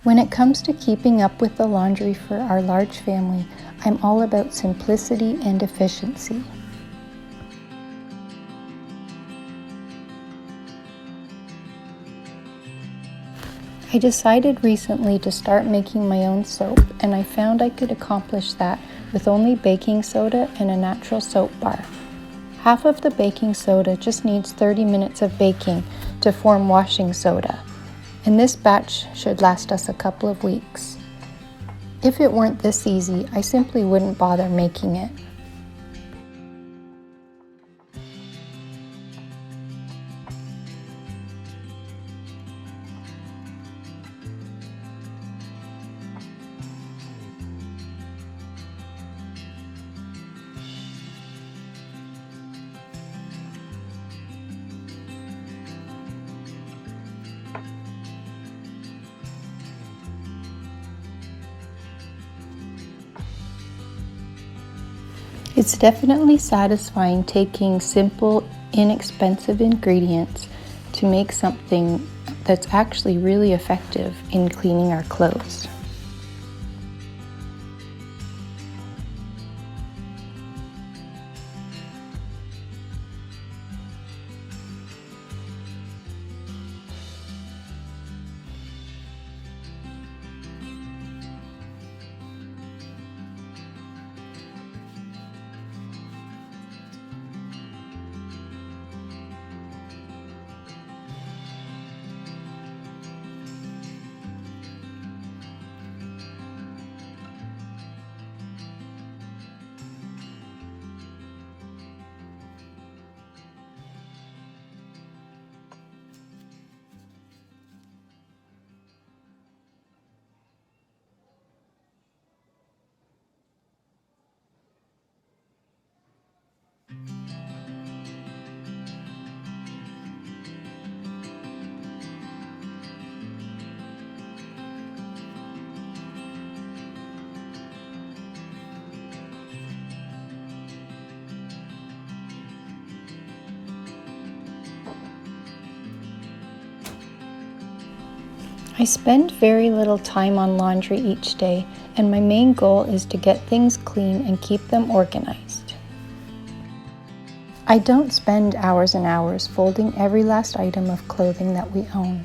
When it comes to keeping up with the laundry for our large family, I'm all about simplicity and efficiency. I decided recently to start making my own soap, and I found I could accomplish that with only baking soda and a natural soap bar. Half of the baking soda just needs 30 minutes of baking to form washing soda, and this batch should last us a couple of weeks. If it weren't this easy, I simply wouldn't bother making it. It's definitely satisfying taking simple, inexpensive ingredients to make something that's actually really effective in cleaning our clothes. I spend very little time on laundry each day, and my main goal is to get things clean and keep them organized. I don't spend hours and hours folding every last item of clothing that we own.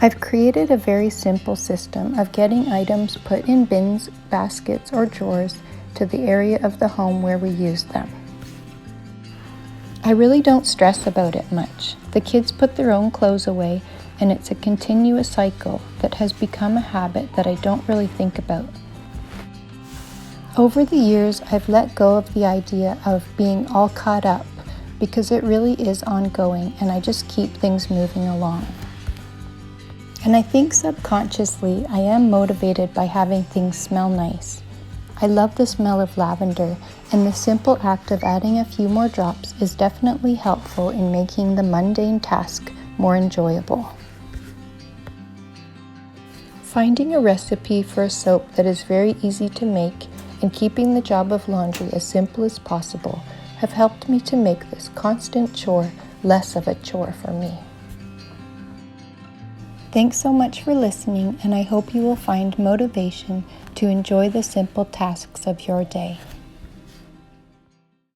I've created a very simple system of getting items put in bins, baskets, or drawers to the area of the home where we use them. I really don't stress about it much. The kids put their own clothes away, and it's a continuous cycle that has become a habit that I don't really think about. Over the years, I've let go of the idea of being all caught up because it really is ongoing, and I just keep things moving along. And I think subconsciously I am motivated by having things smell nice. I love the smell of lavender, and the simple act of adding a few more drops is definitely helpful in making the mundane task more enjoyable. Finding a recipe for a soap that is very easy to make and keeping the job of laundry as simple as possible have helped me to make this constant chore less of a chore for me. Thanks so much for listening, and I hope you will find motivation to enjoy the simple tasks of your day.